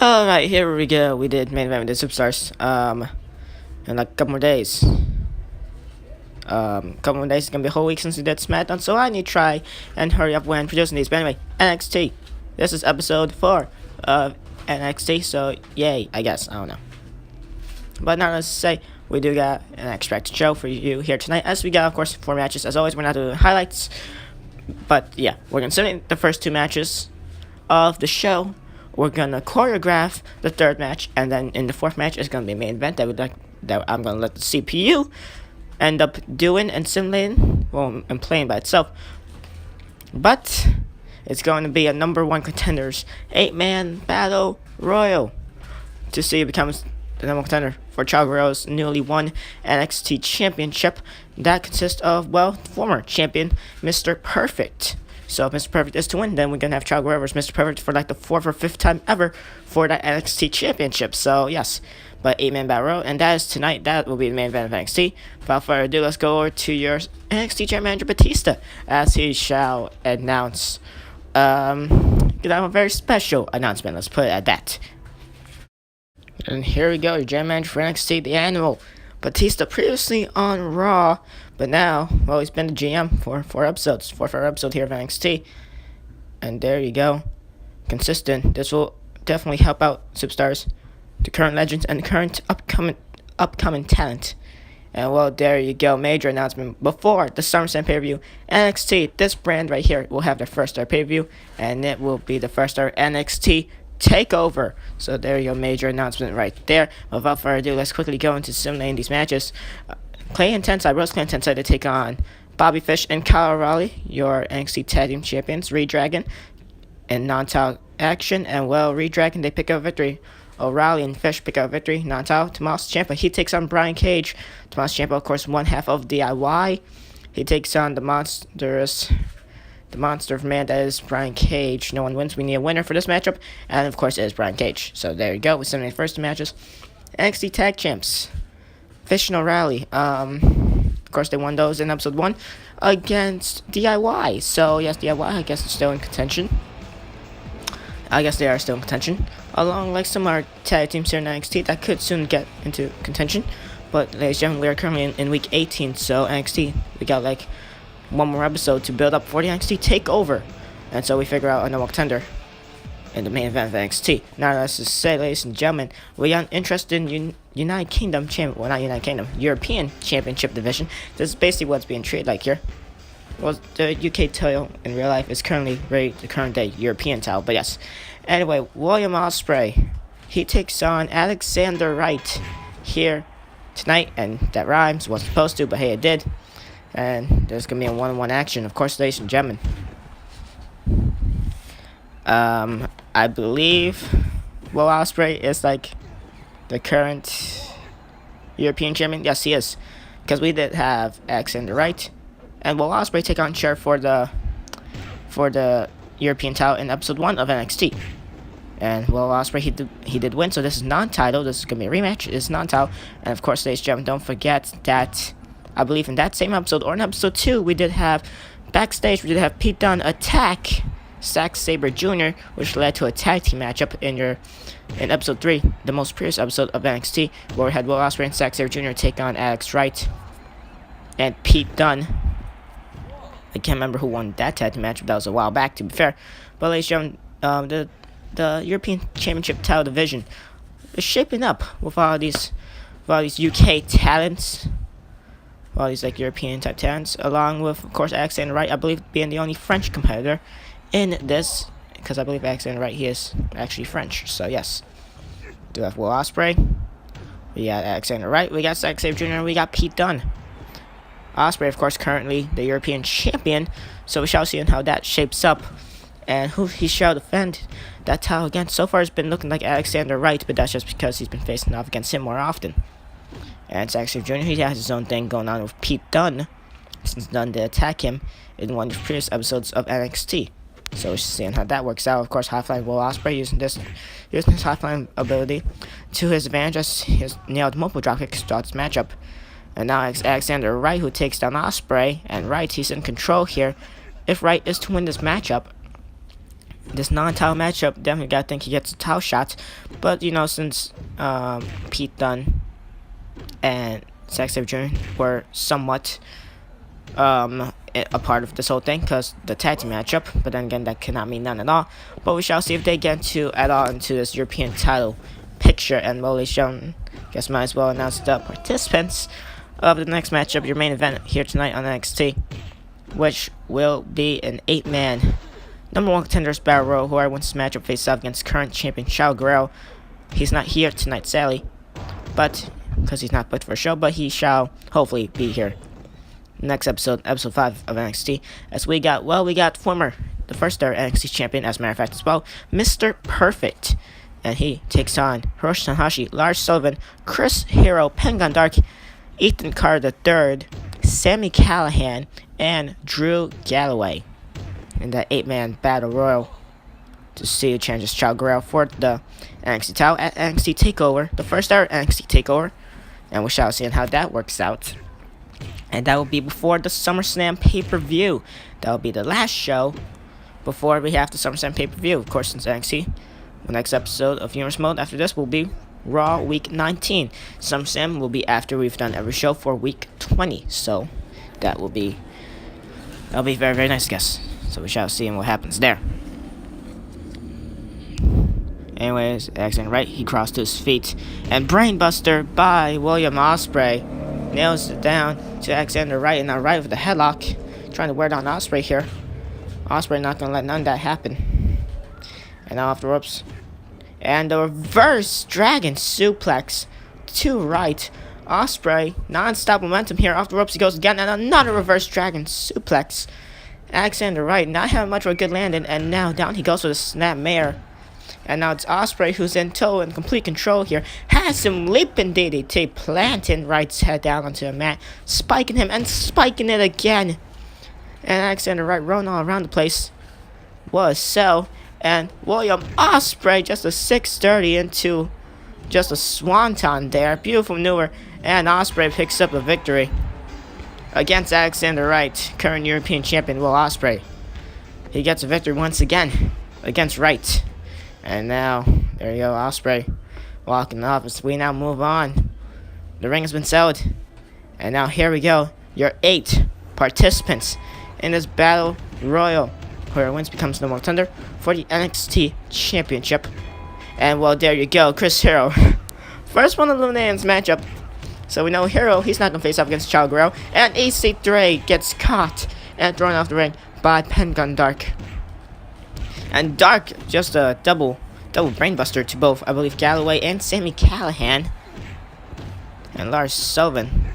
Alright, here we go. We did main event with the Superstars. In like a couple more days. Couple more days. It's gonna be a whole week since we did SmackDown, so I need to try and hurry up when producing these. But anyway, NXT. This is episode 4 of NXT, so yay, I guess. I don't know. But now let's say we do got an expected show for you here tonight, as we got, of course, 4 matches. As always, we're not doing highlights. But yeah, we're considering the first 2 matches of the show. We're gonna choreograph the 3rd match, and then in the 4th match is gonna be a main event that I'm gonna let the CPU end up doing and simulating, and playing by itself. But it's going to be a number 1 contenders 8-man battle royal to see who becomes the number 1 contender for Chavo Guerrero's newly won NXT championship. That consists of, former champion Mr. Perfect. So if Mr. Perfect is to win, then we're going to have Chavo Guerrero versus Mr. Perfect for like the 4th or 5th time ever for that NXT championship. So yes, but 8-man battle royal, and that is tonight. That will be the main event of NXT. Without further ado, let's go over to your NXT general manager Batista, as he shall announce. Because I have a very special announcement. Let's put it at that. And here we go, your general manager for NXT, the Animal. Batista, previously on Raw, but now, he's been the GM for 4 episodes, 4th episode here of NXT. And there you go, consistent. This will definitely help out Superstars, the current legends, and the current upcoming talent. And there you go, major announcement before the SummerSlam pay-per-view. NXT, this brand right here, will have their first ever pay-per-view, and it will be the first ever NXT takeover. So there you go, major announcement right there. Without further ado, let's quickly go into simulating these matches. Clay and Tensai, Rose Clay and Tensai to take on Bobby Fish and Kyle O'Reilly, your NXT Tag Team Champions. Redragon and non-title action, and Redragon, they pick up victory. O'Reilly and Fish pick up victory. Non-title, Tommaso Ciampa, he takes on Brian Cage. Tommaso Ciampa, of course, one half of DIY. He takes on the monster of man that is Brian Cage. No one wins. We need a winner for this matchup, and of course it is Brian Cage. So there you go. We send the first 2 matches. NXT Tag Champs, Fish and O'Reilly. Of course they won those in episode 1 against DIY. So yes, DIY, I guess, is still in contention. I guess they are still in contention, along like some other tag teams here in NXT that could soon get into contention. But ladies and gentlemen, we are currently in week 18, so NXT, we got like 1 more episode to build up for the NXT takeover, and so we figure out a number 1 contender in the main event of NXT. Now let's just say, ladies and gentlemen, we are interested in United Kingdom European Championship division. This is basically what's being treated like here. The UK title in real life is currently the current day European title, but yes. Anyway, William Osprey, he takes on Alexander Wright here tonight, and that rhymes, wasn't supposed to, but hey, it did. And there's gonna be a 1-on-1 action, of course, ladies and gentlemen. I believe Will Ospreay is like the current European champion. Yes, he is, because we did have Alexander Wright and Will Ospreay take on Cher for the European title in episode 1 of NXT. And Will Ospreay, he did win, so this is non-title. This is gonna be a rematch. It's non-title, and of course, ladies and gentlemen, don't forget that I believe in that same episode, or in episode 2, we did have backstage. We did have Pete Dunne attack Zack Sabre Jr., which led to a tag team matchup in episode 3, the most previous episode of NXT, where we had Will Ospreay and Zack Sabre Jr. take on Alex Wright and Pete Dunne. I can't remember who won that tag team matchup. That was a while back, to be fair. But ladies and gentlemen, the European Championship title division is shaping up with all these UK talents. All these like European type talents, along with, of course, Alexander Wright, I believe, being the only French competitor in this, because I believe Alexander Wright, he is actually French. So yes, we do have Will Ospreay, we got Alexander Wright, we got Zack Sabre Jr., and we got Pete Dunne. Ospreay, of course, currently the European champion, so we shall see how that shapes up and who he shall defend that title against. So far, it's been looking like Alexander Wright, but that's just because he's been facing off against him more often. And Zack Sabre Jr., he has his own thing going on with Pete Dunne, since Dunne did attack him in one of the previous episodes of NXT. So we're seeing how that works out. Of course, Hotline Will Ospreay using his Hotline ability to his advantage, as he has nailed multiple dropkicks throughout this matchup. And now it's Alexander Wright who takes down Ospreay, and Wright, he's in control here. If Wright is to win this matchup, this non-title matchup, definitely gotta think he gets a title shot. But you know, since Pete Dunne and Zack Sabre Jr. were somewhat a part of this whole thing, because the tag team matchup, but then again, that cannot mean none at all. But we shall see if they get to add on into this European title picture. And Molly Shown, guess might as well announce the participants of the next matchup, your main event here tonight on NXT, which will be an 8-man number 1 contenders battle royal, who wants this matchup face off against current champion Chavo Guerrero. He's not here tonight, sadly, but because he's not booked for a show, but he shall hopefully be here next episode 5 of NXT, as we got the first ever NXT champion, as a matter of fact, as well, Mr. Perfect, and he takes on Hiroshi Tanahashi, Lars Sullivan, Chris Hero, Pengun Dark, Ethan Carter III, Sami Callihan, and Drew Galloway in that 8-man battle royal to see who challenges Chavo Guerrero for the NXT title at NXT TakeOver, the first ever NXT TakeOver, and we shall see how that works out. And that will be before the SummerSlam pay-per-view. That will be the last show before we have the SummerSlam pay-per-view. Of course, since NXT, the next episode of Universe Mode after this will be Raw Week 19. SummerSlam will be after we've done every show for Week 20. So that'll be very, very nice, I guess. So we shall see what happens there. Anyways, accident right, he crossed to his feet, and Brainbuster by William Osprey nails it down to Alexander Wright, and now Wright with the headlock, trying to wear down Osprey here. Osprey not gonna let none of that happen. And now off the ropes, and the reverse dragon suplex to Wright. Osprey non-stop momentum here. Off the ropes he goes again, and another reverse dragon suplex. Alexander Wright not having much of a good landing, and now down he goes with a snap mare. And now it's Osprey who's in tow and complete control here. Has him leaping DDT, planting Wright's head down onto the mat, spiking him and spiking it again. And Alexander Wright rolling all around the place. What a sell. And William Osprey just a 630 into just a swanton there. Beautiful maneuver. And Osprey picks up a victory against Alexander Wright, current European champion Will Osprey. He gets a victory once again against Wright. And now, there you go, Osprey walking off as we now move on. The ring has been settled. And now here we go, your 8 participants in this battle royal. Whoever wins becomes the number 1 contender for the NXT Championship. And well, there you go, Chris Hero. First one eliminated in this matchup. So we know Hero, he's not going to face off against Chavo Guerrero. And EC3 gets caught and thrown off the ring by Pengun Dark. And Dark, just a double brainbuster to both, I believe, Galloway and Sami Callihan. And Lars Sullivan,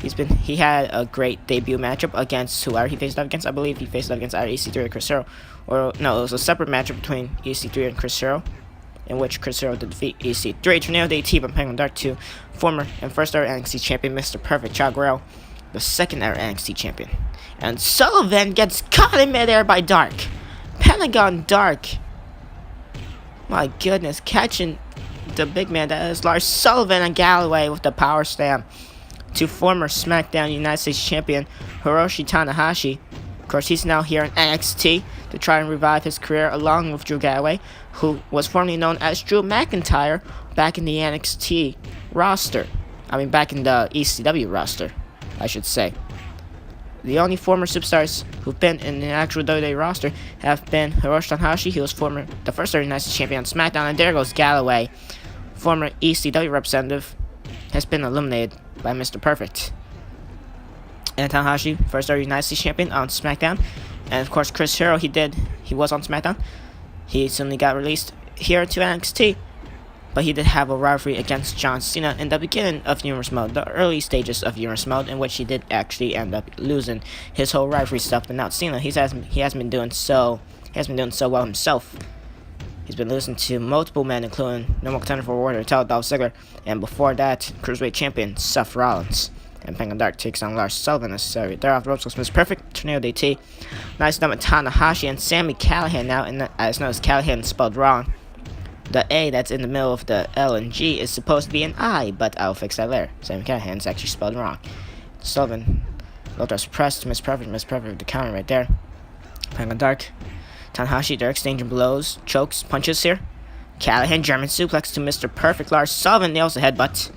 he had a great debut matchup against whoever he faced up against. I believe he faced up against either EC3 or Chris Hero. Or no, it was a separate matchup between EC3 and Chris Hero, in which Chris Hero did defeat EC3. Tornado DT by Penguin Dark to former and first ever NXT champion Mr. Perfect Chavo Guerrero, the second ever NXT champion. And Sullivan gets caught in midair by Dark. Pentagon Dark, my goodness, catching the big man that is Lars Sullivan and Galloway with the power slam to former SmackDown United States champion Hiroshi Tanahashi. Of course, he's now here in NXT to try and revive his career along with Drew Galloway, who was formerly known as Drew McIntyre back in the NXT roster. I mean, back in the ECW roster, I should say. The only former superstars who've been in the actual WWE roster have been Hiroshi Tanahashi, he was the first ever United States champion on SmackDown, and there goes Galloway, former ECW representative, has been eliminated by Mr. Perfect. And Tanahashi, first ever United States champion on SmackDown, and of course Chris Hero, he was on SmackDown. He suddenly got released here to NXT, but he did have a rivalry against John Cena in the beginning of Universe Mode, the early stages of Universe Mode, in which he did actually end up losing his whole rivalry stuff. But now Cena, he hasn't been doing so well himself. He's been losing to multiple men, including number contender for Warrior title Dolph Ziggler, and before that, Cruiserweight champion Seth Rollins. And Penguin Dark takes on Lars Sullivan necessary. They're off the ropes with Mr. Perfect, Tornado DT. Nice number Tanahashi and Sami Callihan now, and as noticed, Callihan spelled wrong. The A that's in the middle of the L and G is supposed to be an I, but I'll fix that later. Sami Callihan's actually spelled wrong. Sullivan, Lothar suppressed, Miss Perfect with the counter right there. Penguin Dark Tanahashi, they're exchanging blows, chokes, punches here. Callahan, German suplex to Mr. Perfect. Lars Sullivan nails the headbutt.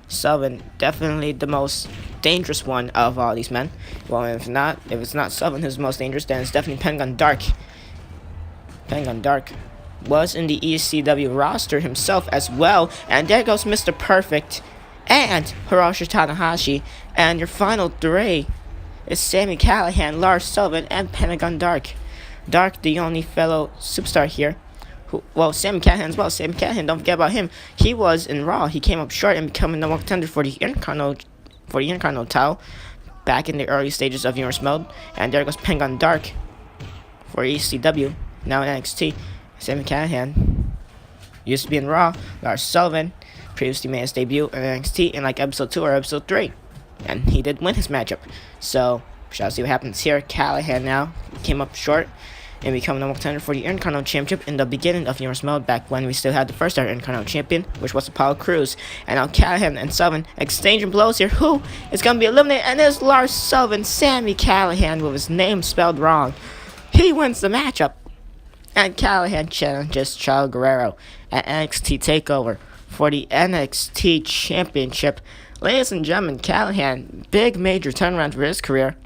Sullivan, definitely the most dangerous one of all these men. Well, if it's not Sullivan who's the most dangerous, then it's definitely Pentagon Dark. Pentagon Dark was in the ECW roster himself as well. And there goes Mr. Perfect and Hiroshi Tanahashi. And your final three is Sami Callahan, Lars Sullivan, and Pentagon Dark. Dark, the only fellow superstar here. Sami Callahan as well. Sami Callahan, don't forget about him. He was in Raw. He came up short and becoming the number one contender for the Intercontinental title back in the early stages of Universe Mode. And there goes Pentagon Dark for ECW, now in NXT. Sami Callahan used to be in Raw. Lars Sullivan previously made his debut in NXT in like episode 2 or episode 3. And he did win his matchup. So, shall see what happens here. Callahan now came up short and become number one contender for the Intercontinental Championship in the beginning of Universe Mode, back when we still had the first ever Intercontinental Champion, which was Apollo Crews. And now Callahan and Sullivan exchanging blows here. Who is going to be eliminated? And it's Lars Sullivan. Sami Callahan, with his name spelled wrong, he wins the matchup. And Callahan challenges Chavo Guerrero at NXT TakeOver for the NXT Championship. Ladies and gentlemen, Callahan, big major turnaround for his career,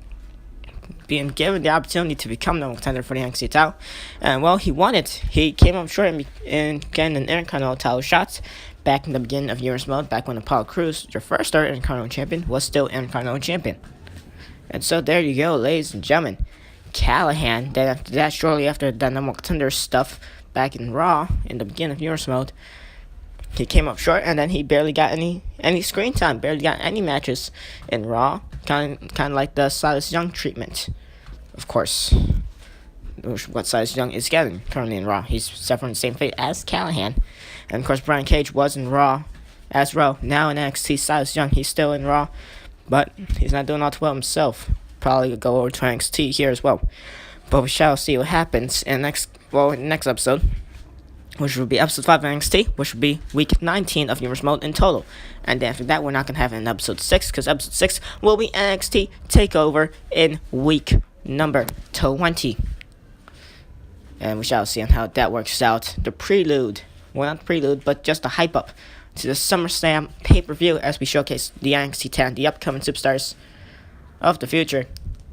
being given the opportunity to become the contender for the NXT title. And well, he won it. He came up short in getting an Intercontinental title shot back in the beginning of Universe Mode, back when Apollo Crews, your first ever Intercontinental Champion, was still Intercontinental Champion. And so there you go, ladies and gentlemen. Callahan, then after that, shortly after the number one contender stuff back in Raw, in the beginning of Universe Mode, he came up short, and then he barely got any screen time, barely got any matches in Raw. Kind of like the Silas Young treatment, of course. What Silas Young is getting currently in Raw. He's suffering the same fate as Callahan. And of course, Brian Cage was in Raw as well. Now in NXT, Silas Young, he's still in Raw, but he's not doing all too well himself. Probably go over to NXT here as well. But we shall see what happens in next episode, which will be episode 5 of NXT, which will be week 19 of Universe Mode in total. And then after that, we're not going to have it in episode 6, because episode 6 will be NXT TakeOver in week number 20. And we shall see on how that works out. The prelude, well, not the prelude, but just the hype up to the SummerSlam pay-per-view, as we showcase the NXT 10, the upcoming superstars of the future.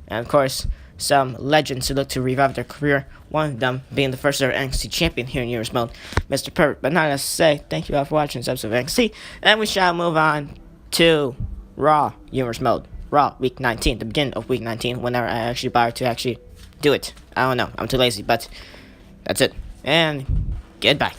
And of course, some legends who look to revive their career, one of them being the first ever NXT champion here in Universe Mode, Mr. Perfect. But not else to say, thank you all for watching this episode of NXT, and we shall move on to Raw Universe Mode. Raw week 19, the beginning of week 19, whenever I actually bother to actually do it. I don't know, I'm too lazy, but that's it. And goodbye.